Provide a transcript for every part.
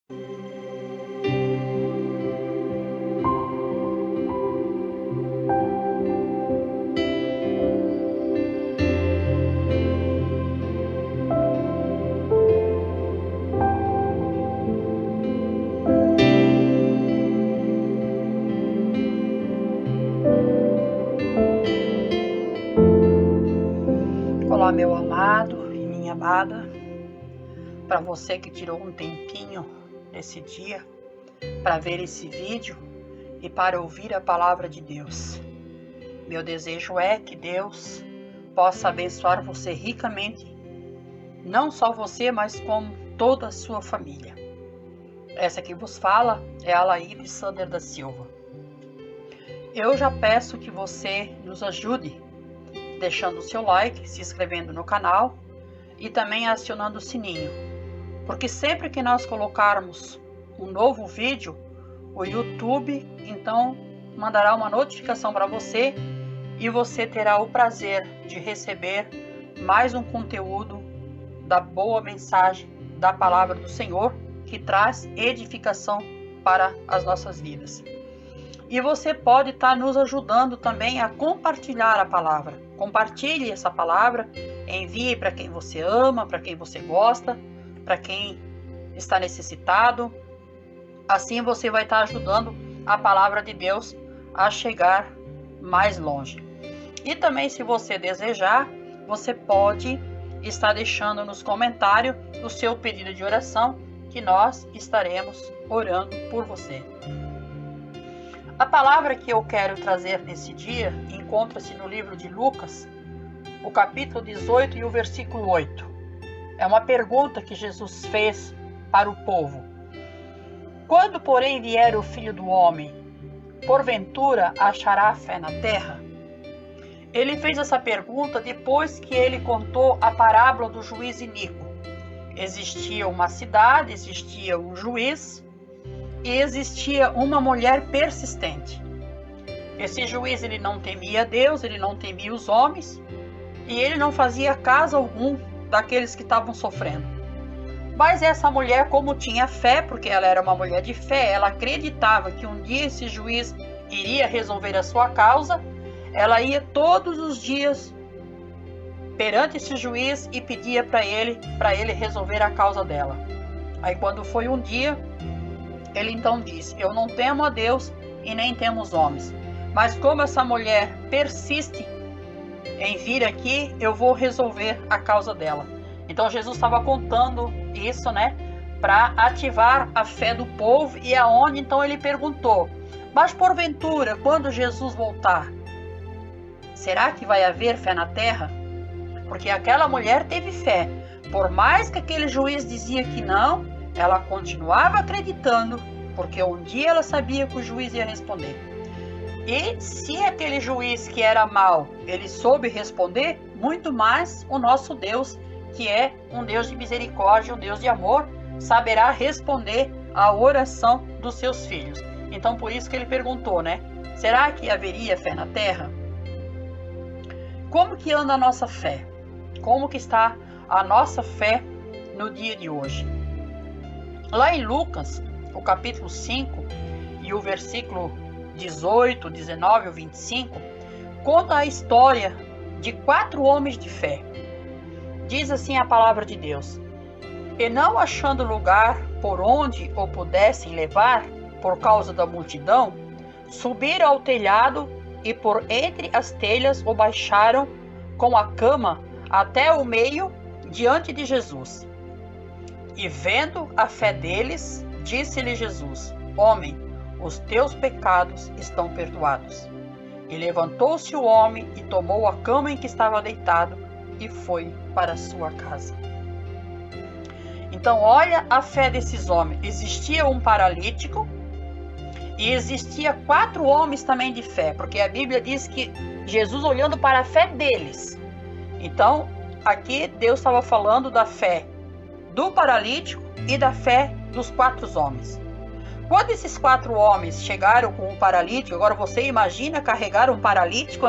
Olá, meu amado e minha amada, para você que tirou um tempinho nesse dia para ver esse vídeo e para ouvir a palavra de Deus. Meu desejo é que Deus possa abençoar você ricamente, não só você, mas como toda a sua família. Essa que vos fala é a Laíde Sander da Silva. Eu já peço que você nos ajude deixando o seu like, se inscrevendo no canal e também acionando o sininho, porque sempre que nós colocarmos um novo vídeo, o YouTube então mandará uma notificação para você e você terá o prazer de receber mais um conteúdo da boa mensagem da palavra do Senhor, que traz edificação para as nossas vidas. E você pode estar nos ajudando também a compartilhar a palavra. Compartilhe essa palavra, envie para quem você ama, para quem você gosta, para quem está necessitado. Assim você vai estar ajudando a palavra de Deus a chegar mais longe. E também, se você desejar, você pode estar deixando nos comentários o seu pedido de oração, que nós estaremos orando por você. A palavra que eu quero trazer nesse dia encontra-se no livro de Lucas, o capítulo 18 e o versículo 8. É uma pergunta que Jesus fez para o povo. Quando, porém, vier o Filho do Homem, porventura achará fé na terra? Ele fez essa pergunta depois que ele contou a parábola do juiz iníquo. Existia uma cidade, existia um juiz, e existia uma mulher persistente. Esse juiz, ele não temia Deus, ele não temia os homens, e ele não fazia caso algum daqueles que estavam sofrendo. Mas essa mulher, como tinha fé, porque ela era uma mulher de fé, ela acreditava que um dia esse juiz iria resolver a sua causa, ela ia todos os dias perante esse juiz e pedia para ele resolver a causa dela. Aí quando foi um dia, ele então disse: eu não temo a Deus e nem temo os homens, mas como essa mulher persiste em vir aqui, eu vou resolver a causa dela. Então Jesus estava contando isso, para ativar a fé do povo, e aonde então ele perguntou: mas porventura, quando Jesus voltar, será que vai haver fé na terra? Porque aquela mulher teve fé, por mais que aquele juiz dizia que não, ela continuava acreditando, porque um dia ela sabia que o juiz ia responder. E se aquele juiz que era mau, ele soube responder, muito mais o nosso Deus, que é um Deus de misericórdia, um Deus de amor, saberá responder à oração dos seus filhos. Então por isso que ele perguntou, será que haveria fé na terra? Como que anda a nossa fé? Como que está a nossa fé no dia de hoje? Lá em Lucas, o capítulo 5 e o versículo 18, 19 e 25, conta a história de 4 homens de fé. Diz assim a palavra de Deus: e não achando lugar por onde o pudessem levar, por causa da multidão, subiram ao telhado e por entre as telhas o baixaram com a cama até o meio diante de Jesus. E vendo a fé deles, disse-lhe Jesus: homem, os teus pecados estão perdoados. E levantou-se o homem e tomou a cama em que estava deitado e foi para a sua casa. Então olha a fé desses homens. Existia um paralítico e existia 4 homens também de fé, porque a Bíblia diz que Jesus olhando para a fé deles. Então aqui Deus estava falando da fé do paralítico e da fé dos 4 homens. Quando esses 4 homens chegaram com o paralítico, agora você imagina carregar um paralítico,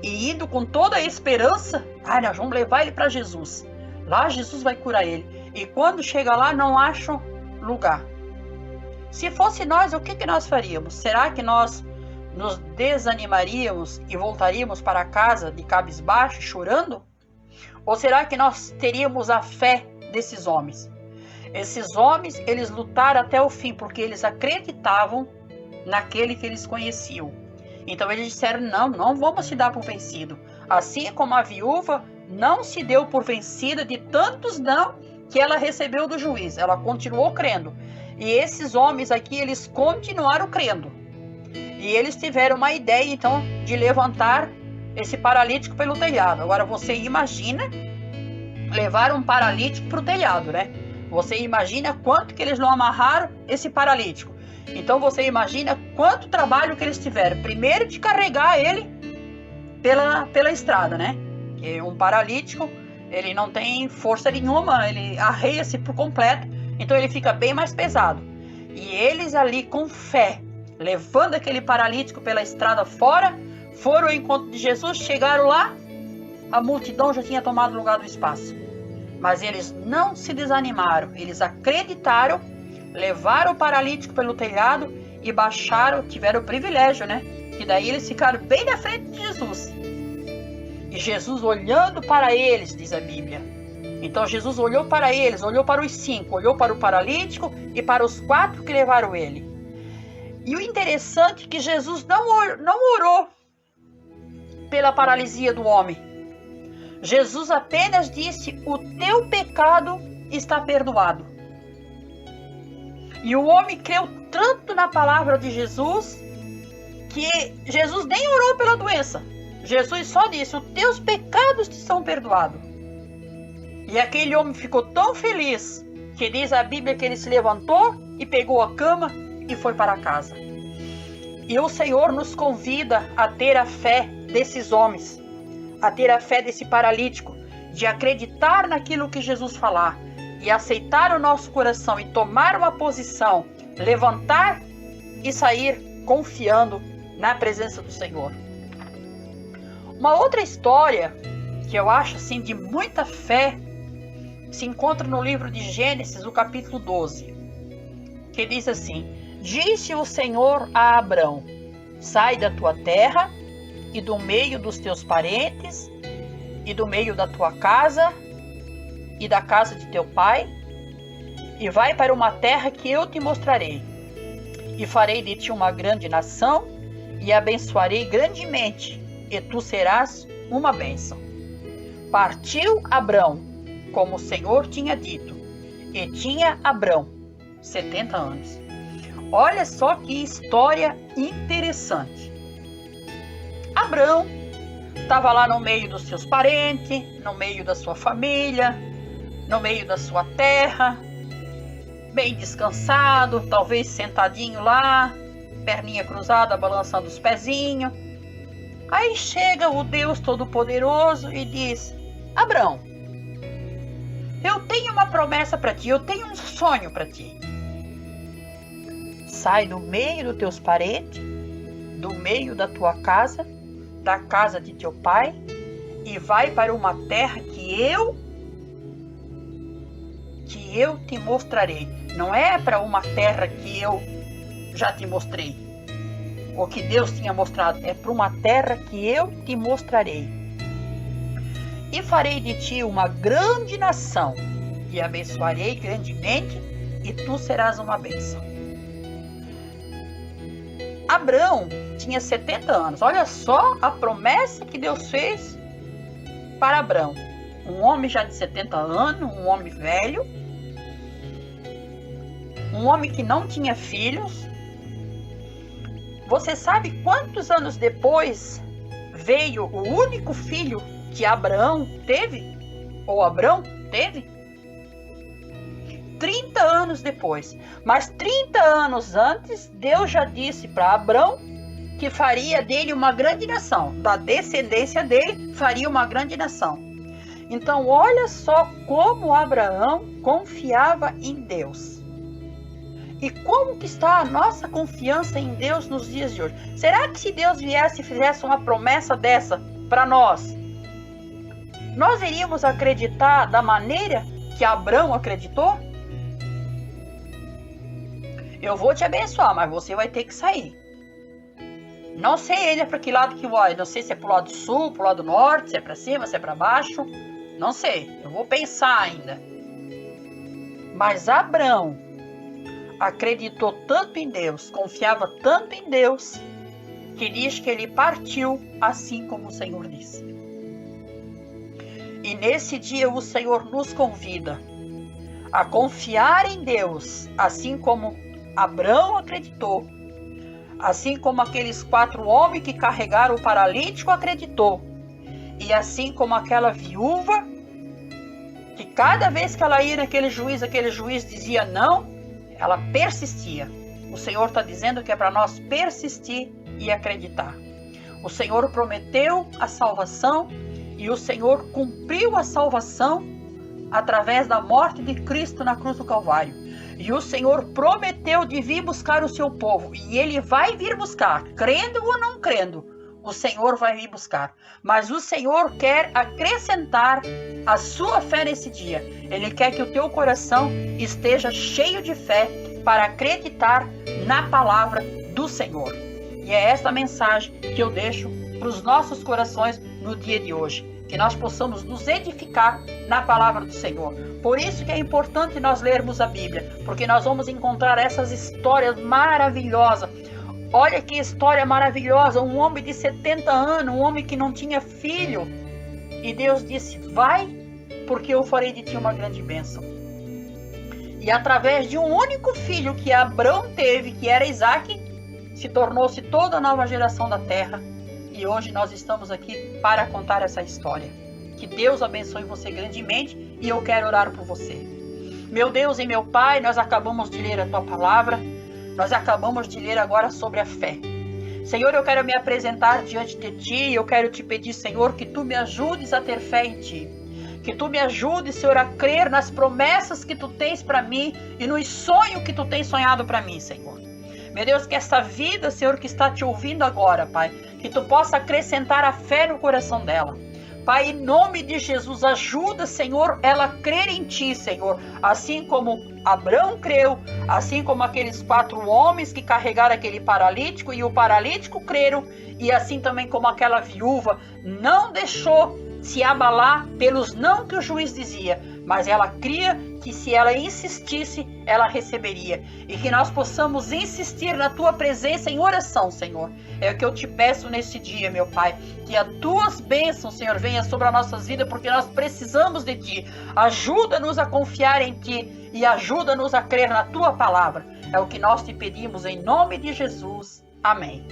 E indo com toda a esperança, nós vamos levar ele para Jesus. Lá Jesus vai curar ele. e quando chega lá não acham lugar. Se fosse nós, o que nós faríamos? Será que nós nos desanimaríamos e voltaríamos para casa de cabisbaixo, chorando? Ou será que nós teríamos a fé desses homens? Esses homens, eles lutaram até o fim, porque eles acreditavam naquele que eles conheciam. Então eles disseram, não vamos se dar por vencido. Assim como a viúva não se deu por vencida de tantos não que ela recebeu do juiz. Ela continuou crendo. E esses homens aqui, eles continuaram crendo. E eles tiveram uma ideia, então, de levantar esse paralítico pelo telhado. Agora, você imagina levar um paralítico para o telhado, né? Você imagina quanto que eles não amarraram esse paralítico. Então, você imagina quanto trabalho que eles tiveram. Primeiro, de carregar ele pela estrada, né? Porque um paralítico, ele não tem força nenhuma, ele arreia-se por completo. Então, ele fica bem mais pesado. E eles ali, com fé, levando aquele paralítico pela estrada fora, foram ao encontro de Jesus, chegaram lá, a multidão já tinha tomado lugar do espaço. Mas eles não se desanimaram, eles acreditaram, levaram o paralítico pelo telhado e baixaram, tiveram o privilégio, né? Que daí eles ficaram bem na frente de Jesus. E Jesus olhando para eles, diz a Bíblia. Então Jesus olhou para eles, olhou para os 5, olhou para o paralítico e para os 4 que levaram ele. E o interessante é que Jesus não orou pela paralisia do homem. Jesus apenas disse, o teu pecado está perdoado. E o homem creu tanto na palavra de Jesus, que Jesus nem orou pela doença. Jesus só disse, os teus pecados te são perdoados. E aquele homem ficou tão feliz, que diz a Bíblia que ele se levantou e pegou a cama e foi para casa. E o Senhor nos convida a ter a fé desses homens, a ter a fé desse paralítico, de acreditar naquilo que Jesus falar e aceitar o nosso coração e tomar uma posição, levantar e sair confiando na presença do Senhor. Uma outra história que eu acho assim de muita fé se encontra no livro de Gênesis, o capítulo 12, que diz assim: disse o Senhor a Abrão, sai da tua terra e do meio dos teus parentes e do meio da tua casa e da casa de teu pai, e vai para uma terra que eu te mostrarei, e farei de ti uma grande nação, e abençoarei grandemente, e tu serás uma bênção. Partiu Abrão, como o Senhor tinha dito, e tinha Abrão 70 anos. Olha só que história interessante. Abrão estava lá no meio dos seus parentes, no meio da sua família, no meio da sua terra, bem descansado, talvez sentadinho lá, perninha cruzada, balançando os pezinhos. Aí chega o Deus Todo-Poderoso e diz: Abrão, eu tenho uma promessa para ti, eu tenho um sonho para ti. Sai do meio dos teus parentes, do meio da tua casa, da casa de teu pai, e vai para uma terra que eu te mostrarei. Não é para uma terra que eu já te mostrei, ou que Deus tinha mostrado, é para uma terra que eu te mostrarei. E farei de ti uma grande nação, e abençoarei grandemente, e tu serás uma bênção. Abrão tinha 70 anos. Olha só a promessa que Deus fez para Abrão. Um homem já de 70 anos, um homem velho, um homem que não tinha filhos. Você sabe quantos anos depois veio o único filho que Abraão teve? Ou Abrão teve? 30 anos depois. Mas 30 anos antes, Deus já disse para Abrão que faria dele uma grande nação. Da descendência dele, faria uma grande nação. Então, olha só como Abraão confiava em Deus. E como que está a nossa confiança em Deus nos dias de hoje? Será que se Deus viesse e fizesse uma promessa dessa para nós, nós iríamos acreditar da maneira que Abrão acreditou? Eu vou te abençoar, mas você vai ter que sair. Não sei ele é para que lado que vai. Não sei se é para o lado sul, para o lado norte, se é para cima, se é para baixo. Não sei. Eu vou pensar ainda. Mas Abrão acreditou tanto em Deus, confiava tanto em Deus, que diz que ele partiu assim como o Senhor disse. E nesse dia o Senhor nos convida a confiar em Deus, assim como Abrão acreditou, assim como aqueles 4 homens que carregaram o paralítico acreditou, e assim como aquela viúva, que cada vez que ela ia naquele juiz, aquele juiz dizia não, ela persistia. O Senhor está dizendo que é para nós persistir e acreditar. O Senhor prometeu a salvação e o Senhor cumpriu a salvação através da morte de Cristo na cruz do Calvário. E o Senhor prometeu de vir buscar o seu povo. E Ele vai vir buscar, crendo ou não crendo. O Senhor vai vir buscar. Mas o Senhor quer acrescentar a sua fé nesse dia. Ele quer que o teu coração esteja cheio de fé para acreditar na palavra do Senhor. E é esta mensagem que eu deixo para os nossos corações no dia de hoje. Que nós possamos nos edificar na palavra do Senhor. Por isso que é importante nós lermos a Bíblia, porque nós vamos encontrar essas histórias maravilhosas. Olha que história maravilhosa, um homem de 70 anos, um homem que não tinha filho. E Deus disse, vai, porque eu farei de ti uma grande bênção. E através de um único filho que Abrão teve, que era Isaque, se tornou-se toda a nova geração da terra. E hoje nós estamos aqui para contar essa história. Que Deus abençoe você grandemente e eu quero orar por você. Meu Deus e meu Pai, nós acabamos de ler a Tua palavra. Nós acabamos de ler agora sobre a fé. Senhor, eu quero me apresentar diante de Ti e eu quero Te pedir, Senhor, que Tu me ajudes a ter fé em Ti. Que Tu me ajudes, Senhor, a crer nas promessas que Tu tens para mim e nos sonhos que Tu tens sonhado para mim, Senhor. Meu Deus, que essa vida, Senhor, que está Te ouvindo agora, Pai, que Tu possa acrescentar a fé no coração dela. Pai, em nome de Jesus, ajuda, Senhor, ela a crer em Ti, Senhor. Assim como Abrão creu, assim como aqueles 4 homens que carregaram aquele paralítico e o paralítico creram, e assim também como aquela viúva não deixou se abalar pelos não que o juiz dizia, mas ela cria que se ela insistisse, ela receberia. E que nós possamos insistir na Tua presença em oração, Senhor. É o que eu Te peço neste dia, meu Pai. Que as Tuas bênçãos, Senhor, venham sobre as nossas vidas, porque nós precisamos de Ti. Ajuda-nos a confiar em Ti e ajuda-nos a crer na Tua palavra. É o que nós Te pedimos em nome de Jesus. Amém.